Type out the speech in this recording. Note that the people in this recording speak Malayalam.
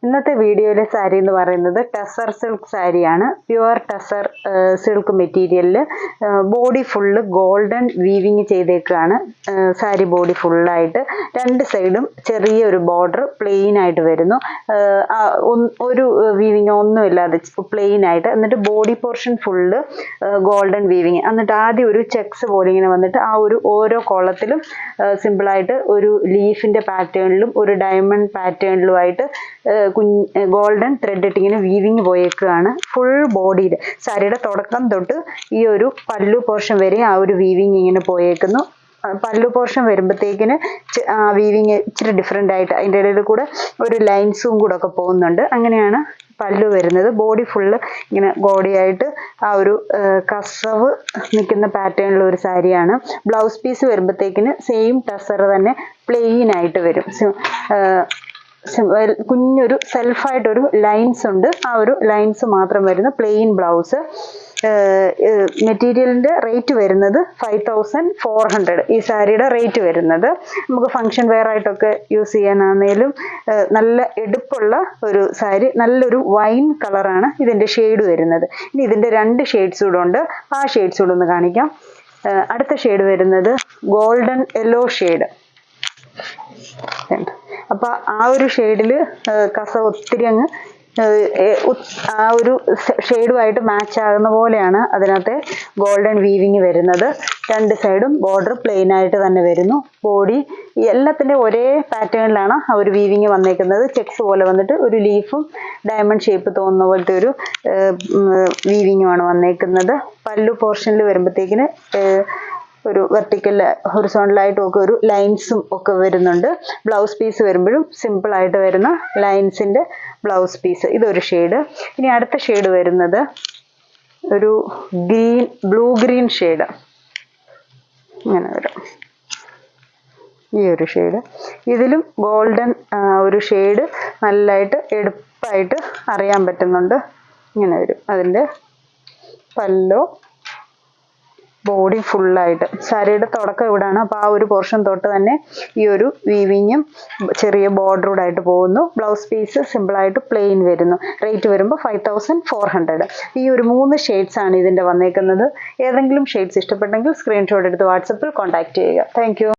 ഇന്നത്തെ വീഡിയോയിലെ സാരി എന്ന് പറയുന്നത് ടസർ സിൽക്ക് സാരിയാണ്. പ്യുവർ ടസർ സിൽക്ക് മെറ്റീരിയലിൽ ബോഡി ഫുള്ള് ഗോൾഡൻ വീവിങ് ചെയ്തേക്കാണ്. സാരി ബോഡി ഫുള്ളായിട്ട് രണ്ട് സൈഡും ചെറിയൊരു ബോർഡർ പ്ലെയിൻ ആയിട്ട് വരുന്നു. ഒരു വീവിങ് ഒന്നുമില്ലാതെ പ്ലെയിൻ ആയിട്ട്, എന്നിട്ട് body portion full golden weaving, എന്നിട്ട് ആദ്യം ഒരു ചെക്സ് പോലെ ഇങ്ങനെ വന്നിട്ട് ആ ഒരു ഓരോ കോളത്തിലും സിമ്പിളായിട്ട് ഒരു ലീഫിൻ്റെ പാറ്റേണിലും ഒരു ഡയമണ്ട് പാറ്റേണിലുമായിട്ട് ഗോൾഡൻ ത്രെഡ് ഇട്ട് ഇങ്ങനെ വീവിങ് പോയേക്കുകയാണ് ഫുൾ ബോഡിയിൽ. സാരിയുടെ തുടക്കം തൊട്ട് ഈ ഒരു പല്ലു പോർഷൻ വരെ ആ ഒരു വീവിങ് ഇങ്ങനെ പോയേക്കുന്നു. പല്ലു പോർഷൻ വരുമ്പോഴത്തേക്കിന് വീവിങ് ഇച്ചിരി ഡിഫറെൻ്റ് ആയിട്ട് അതിൻ്റെ ഇടയിൽ കൂടെ ഒരു ലൈൻസും കൂടെ ഒക്കെ പോകുന്നുണ്ട്. അങ്ങനെയാണ് പല്ലു വരുന്നത്. ബോഡി ഫുള്ള് ഇങ്ങനെ ബോഡിയായിട്ട് ആ ഒരു കസവ് നിൽക്കുന്ന പാറ്റേണിലുള്ള ഒരു സാരിയാണ്. ബ്ലൗസ് പീസ് വരുമ്പോഴത്തേക്കിന് സെയിം ടസർ തന്നെ പ്ലെയിൻ ആയിട്ട് വരും. കുഞ്ഞൊരു സെൽഫായിട്ടൊരു ലൈൻസ് ഉണ്ട്, ആ ഒരു ലൈൻസ് മാത്രം വരുന്ന പ്ലെയിൻ ബ്ലൗസ്. മെറ്റീരിയലിൻ്റെ റേറ്റ് വരുന്നത് 5400. ഈ സാരിയുടെ റേറ്റ് വരുന്നത് നമുക്ക് ഫങ്ഷൻ വെയർ ആയിട്ടൊക്കെ യൂസ് ചെയ്യാനാണെങ്കിലും നല്ല എടുപ്പുള്ള ഒരു സാരി. നല്ലൊരു വൈൻ കളറാണ് ഇതിൻ്റെ ഷെയ്ഡ് വരുന്നത്. ഇനി ഇതിൻ്റെ 2 ഷെയ്ഡ്സ് കൂടെ ഉണ്ട്, ആ ഷെയ്ഡ്സ് കൂടെ ഒന്ന് കാണിക്കാം. അടുത്ത ഷെയ്ഡ് വരുന്നത് ഗോൾഡൻ യെല്ലോ ഷെയ്ഡ്. അപ്പോൾ ആ ഒരു ഷെയ്ഡിൽ കസവ് ഒത്തിരി അങ്ങ് ആ ഒരു ഷെയ്ഡുമായിട്ട് മാച്ച് ആകുന്ന പോലെയാണ് അതിനകത്തെ ഗോൾഡൻ വീവിങ് വരുന്നത്. രണ്ട് സൈഡും ബോർഡർ പ്ലെയിൻ ആയിട്ട് തന്നെ വരുന്നു. ബോഡി എല്ലാത്തിൻ്റെ ഒരേ പാറ്റേണിലാണ് ആ ഒരു വീവിങ് വന്നേക്കുന്നത്. ചെക്സ് പോലെ വന്നിട്ട് ഒരു ലീഫും ഡയമണ്ട് ഷേപ്പ് തോന്നുന്ന പോലത്തെ ഒരു വീവിങ്ങുമാണ് വന്നേക്കുന്നത്. പല്ലു പോർഷനിൽ വരുമ്പോഴത്തേക്കിന് ഒരു വെർട്ടിക്കൽ ഹൊറിസോണ്ടലായിട്ടും ഒക്കെ ഒരു ലൈൻസും ഒക്കെ വരുന്നുണ്ട്. ബ്ലൗസ് പീസ് വരുമ്പോഴും സിമ്പിളായിട്ട് വരുന്ന ലൈൻസിൻ്റെ ബ്ലൗസ് പീസ്. ഇതൊരു ഷെയ്ഡ്. ഇനി അടുത്ത ഷെയ്ഡ് വരുന്നത് ഒരു ബ്ലൂ ഗ്രീൻ ഷെയ്ഡ്. ഇങ്ങനെ വരും ഈ ഒരു ഷെയ്ഡ്. ഇതിലും ഗോൾഡൻ ഒരു ഷെയ്ഡ് നല്ലതായിട്ട് എടുപ്പായിട്ട് അറിയാൻ പറ്റുന്നുണ്ട്. ഇങ്ങനെ വരും അതിൻ്റെ പല്ലോ. ബോഡി ഫുള്ളായിട്ട് സാരിയുടെ തുടക്കം ഇവിടാണ്. അപ്പോൾ ആ ഒരു പോർഷൻ തൊട്ട് തന്നെ ഈ ഒരു വീവിങ്ങും ചെറിയ ബോർഡറൂടെ ആയിട്ട് പോകുന്നു. ബ്ലൗസ് പീസ് സിമ്പിളായിട്ട് പ്ലെയിൻ വരുന്നു. റേറ്റ് വരുമ്പോൾ 5400. ഈ ഒരു 3 ഷെയ്ഡ്സ് ആണ് ഇതിൻ്റെ വന്നേക്കുന്നത്. ഏതെങ്കിലും ഷെയ്ഡ്സ് ഇഷ്ടപ്പെട്ടെങ്കിൽ സ്ക്രീൻഷോട്ട് എടുത്ത് വാട്സപ്പിൽ കോൺടാക്ട് ചെയ്യുക. Thank you.